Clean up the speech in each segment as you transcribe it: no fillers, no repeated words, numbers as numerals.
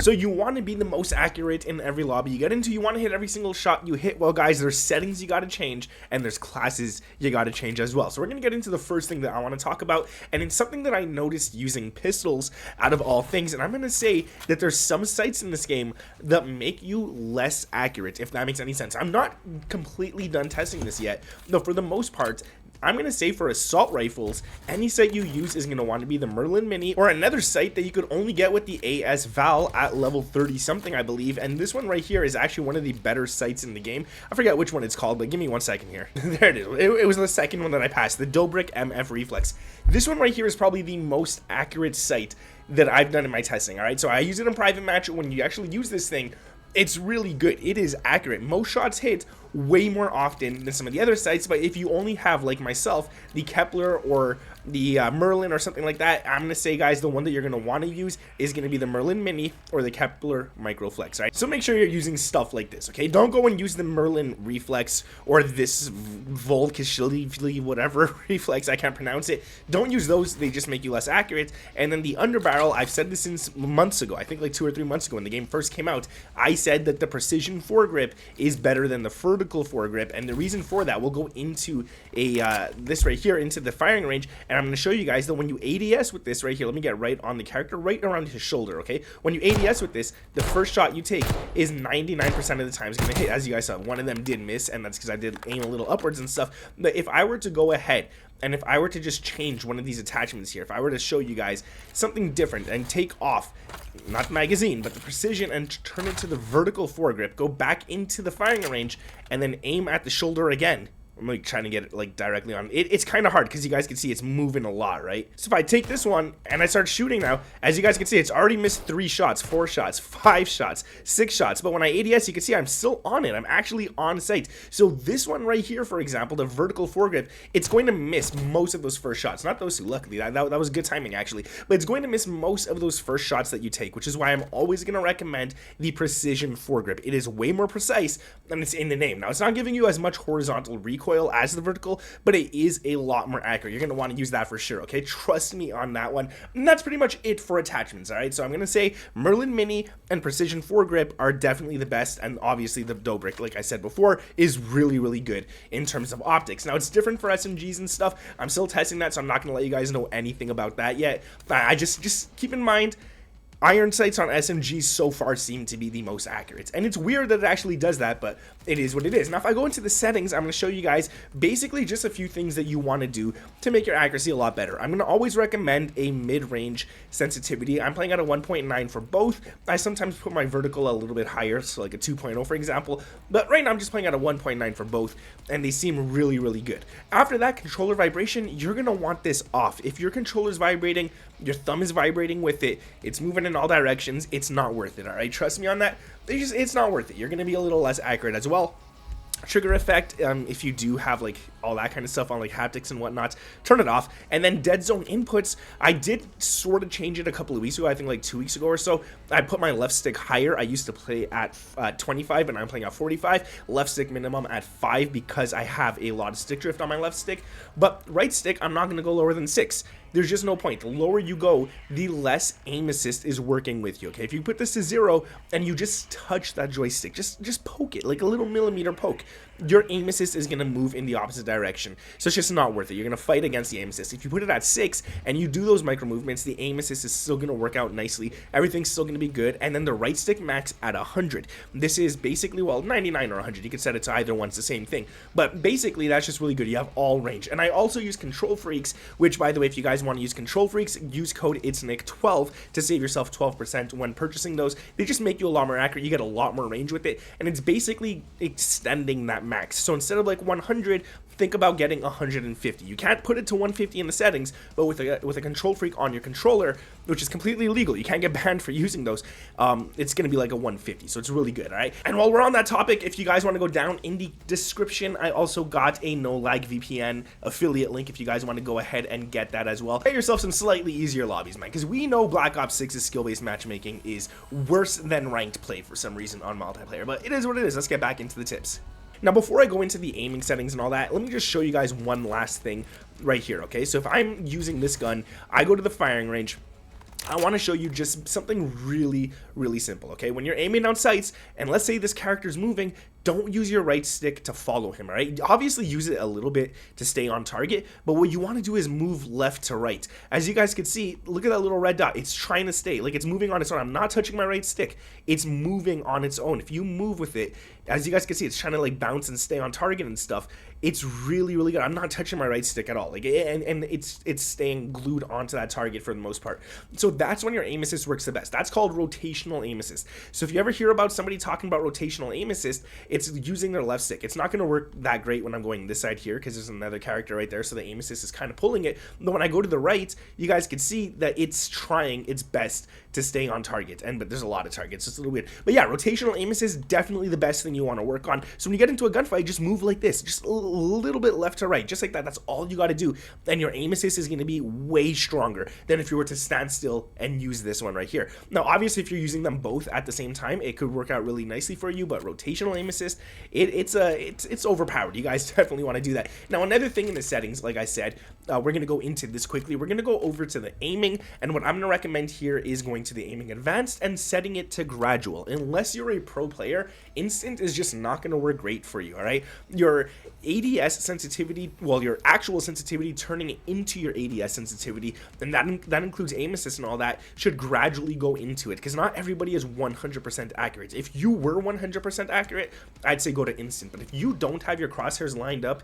So you want to be the most accurate in every lobby you get into. You want to hit every single shot you hit. Well, guys, there's settings you got to change, and there's classes you got to change as well. So we're going to get into the first thing that I want to talk about, and it's something that I noticed using pistols out of all things. And I'm going to say that there's some sights in this game that make you less accurate, if that makes any sense. I'm not completely done testing this yet, though for the most part, I'm going to say for assault rifles, any sight you use is going to want to be the Merlin Mini or another sight that you could only get with the AS Val at level 30 something, I believe. And this one right here is actually one of the better sights in the game. I forget which one it's called, but give me 1 second here. There it is. It was the second one that I passed, the Dobrik MF Reflex. This one right here is probably the most accurate sight that I've done in my testing, all right? So I use it in private match. When you actually use this thing, it's really good. It is accurate. Most shots hit way more often than some of the other sites, but if you only have, like myself, the Kepler or the Merlin or something like that, I'm gonna say, guys, the one that you're gonna want to use is gonna be the Merlin Mini or the Kepler Microflex, right? So make sure you're using stuff like this, okay? Don't go and use the Merlin Reflex or this Volkishli whatever reflex, I can't pronounce it. Don't use those, they just make you less accurate. And then the underbarrel, I've said this since months ago, I think like 2 or 3 months ago when the game first came out, I said that the precision foregrip is better than the vertical foregrip, and the reason for that, we'll go into this right here, into the firing range, and I'm going to show you guys that when you ADS with this right here, let me get right on the character, right around his shoulder, okay? When you ADS with this, the first shot you take is 99% of the time going to hit. As you guys saw, one of them did miss, and that's because I did aim a little upwards and stuff. But if I were to go ahead and if I were to just change one of these attachments here, if I were to show you guys something different and take off, not the magazine, but the precision, and turn it to the vertical foregrip, go back into the firing range, and then aim at the shoulder again. I'm like trying to get it like directly on it. It's kind of hard because you guys can see it's moving a lot, right? So if I take this one and I start shooting now, as you guys can see, it's already missed 3 shots, 4 shots, 5 shots, 6 shots. But when I ADS, you can see I'm still on it. I'm actually on sight. So this one right here, for example, the vertical foregrip, it's going to miss most of those first shots. Not those two, luckily. That was good timing, actually. But it's going to miss most of those first shots that you take, which is why I'm always going to recommend the precision foregrip. It is way more precise than it's in the name. Now, it's not giving you as much horizontal recoil as the vertical, but it is a lot more accurate. You're going to want to use that for sure, okay? Trust me on that one. And that's pretty much it for attachments, all right? So I'm going to say Merlin Mini and Precision Foregrip are definitely the best, and obviously the Dobrik, like I said before, is really, really good in terms of optics. Now, it's different for SMGs and stuff. I'm still testing that, so I'm not going to let you guys know anything about that yet. I just keep in mind, iron sights on SMGs so far seem to be the most accurate, and it's weird that it actually does that, but it is what it is. Now, if I go into the settings, I'm going to show you guys basically just a few things that you want to do to make your accuracy a lot better. I'm going to always recommend a mid-range sensitivity. I'm playing at a 1.9 for both. I sometimes put my vertical a little bit higher, so like a 2.0 for example, but right now I'm just playing at a 1.9 for both, and they seem really, really good. After that, controller vibration, you're going to want this off. If your controller's vibrating, your thumb is vibrating with it, it's moving in all directions, it's not worth it, all right? Trust me on that. It's not worth it. You're going to be a little less accurate as well. Trigger effect, if you do have like all that kind of stuff on like haptics and whatnot, turn it off. And then dead zone inputs, I did sort of change it a couple of weeks ago, I think like 2 weeks ago or so. I put my left stick higher. I used to play at 25 and I'm playing at 45, left stick minimum at 5 because I have a lot of stick drift on my left stick, but right stick I'm not going to go lower than 6. There's just no point. The lower you go, the less aim assist is working with you, okay? If you put this to 0 and you just touch that joystick, just poke it, like a little millimeter poke, your aim assist is going to move in the opposite direction. So it's just not worth it. You're going to fight against the aim assist. If you put it at 6 and you do those micro movements, the aim assist is still going to work out nicely. Everything's still going to be good. And then the right stick max at 100. This is basically, well, 99 or 100. You can set it to either one. It's the same thing. But basically, that's just really good. You have all range. And I also use Control Freaks, which, by the way, if you guys want to use Control Freaks, use code ITSNICK12 to save yourself 12% when purchasing those. They just make you a lot more accurate. You get a lot more range with it. And it's basically extending that max. So instead of like 100, think about getting 150. You can't put it to 150 in the settings, but with a Control Freak on your controller, which is completely illegal, you can't get banned for using those, it's going to be like a 150, so it's really good, all right? And while we're on that topic, if you guys want to go down in the description, I also got a no-lag VPN affiliate link if you guys want to go ahead and get that as well. Get yourself some slightly easier lobbies, man, because we know Black Ops 6's skill-based matchmaking is worse than ranked play for some reason on multiplayer, but it is what it is. Let's get back into the tips. Now, before I go into the aiming settings and all that, let me just show you guys one last thing right here, okay? So if I'm using this gun, I go to the firing range, I want to show you just something really, really simple, okay? When you're aiming down sights, and let's say this character's moving, don't use your right stick to follow him, all right? Obviously, use it a little bit to stay on target, but what you want to do is move left to right. As you guys can see, look at that little red dot. It's trying to stay, like it's moving on its own. I'm not touching my right stick. It's moving on its own. If you move with it, as you guys can see, it's trying to like bounce and stay on target and stuff. It's really, really good. I'm not touching my right stick at all, like, and it's staying glued onto that target for the most part. So that's when your aim assist works the best. That's called rotational aim assist. So if you ever hear about somebody talking about rotational aim assist, it's using their left stick. It's not going to work that great when I'm going this side here because there's another character right there, so the aim assist is kind of pulling it. But when I go to the right, you guys can see that it's trying its best to stay on target, but there's a lot of targets. It's a little weird. But yeah, rotational aim assist is definitely the best thing you want to work on. So when you get into a gunfight, just move like this, just a little bit left to right, just like that. That's all you got to do, and your aim assist is going to be way stronger than if you were to stand still and use this one right here. Now, obviously, if you're using them both at the same time, it could work out really nicely for you. But rotational aim assist, it's overpowered. You guys definitely want to do that. Now, another thing in the settings, like I said, we're going to go into this quickly. We're going to go over to the aiming, and what I'm going to recommend here is going to the aiming advanced and setting it to gradual. Unless you're a pro player, instant is just not going to work great for you, all right? Your ADS sensitivity, well, your actual sensitivity turning it into your ADS sensitivity, and that includes aim assist and all that, should gradually go into it, because not everybody is 100% accurate. If you were 100% accurate, I'd say go to instant, but if you don't have your crosshairs lined up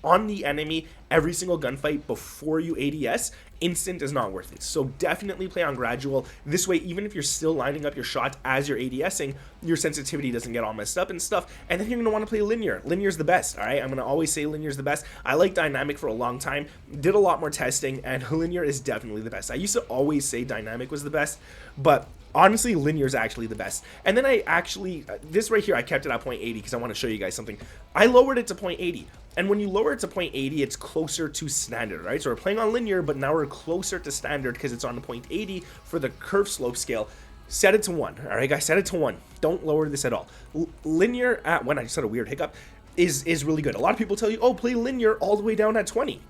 on the enemy every single gunfight before you ADS, instant is not worth it. So definitely play on gradual. This way, even if you're still lining up your shots as you're ADSing, your sensitivity doesn't get all messed up and stuff. And then you're going to want to play linear. Linear's the best, all right? I'm going to always say linear's the best. I like dynamic for a long time, did a lot more testing, and linear is definitely the best. I used to always say dynamic was the best, but honestly, linear is actually the best. And then I actually, this right here, I kept it at 0.80 because I want to show you guys something. I lowered it to 0.80. And when you lower it to 0.80, it's closer to standard, right? So we're playing on linear, but now we're closer to standard because it's on 0.80 for the curve slope scale. Set it to 1, all right, guys? Set it to 1. Don't lower this at all. Linear at 1, I just had a weird hiccup, is really good. A lot of people tell you, oh, play linear all the way down at 20.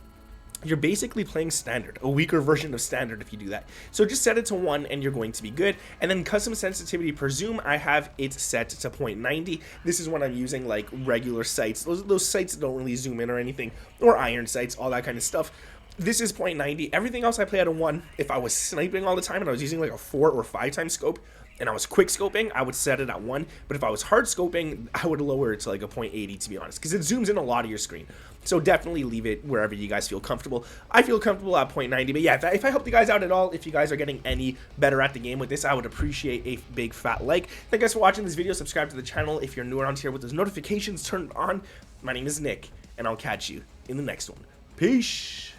You're basically playing standard, a weaker version of standard if you do that. So just set it to 1 and you're going to be good. And then custom sensitivity per zoom, I have it set to 0.90. This is when I'm using like regular sights. Those sights don't really zoom in or anything, or iron sights, all that kind of stuff. This is 0.90. Everything else I play at a 1. If I was sniping all the time and I was using like a 4 or 5 times scope, and I was quick scoping, I would set it at 1. But if I was hard scoping, I would lower it to like a 0.80, to be honest, because it zooms in a lot of your screen. So definitely leave it wherever you guys feel comfortable. I feel comfortable at 0.90, but yeah, if I helped you guys out at all, if you guys are getting any better at the game with this, I would appreciate a big fat like. Thank you guys for watching this video. Subscribe to the channel if you're new around here with those notifications turned on. My name is Nick, and I'll catch you in the next one. Peace.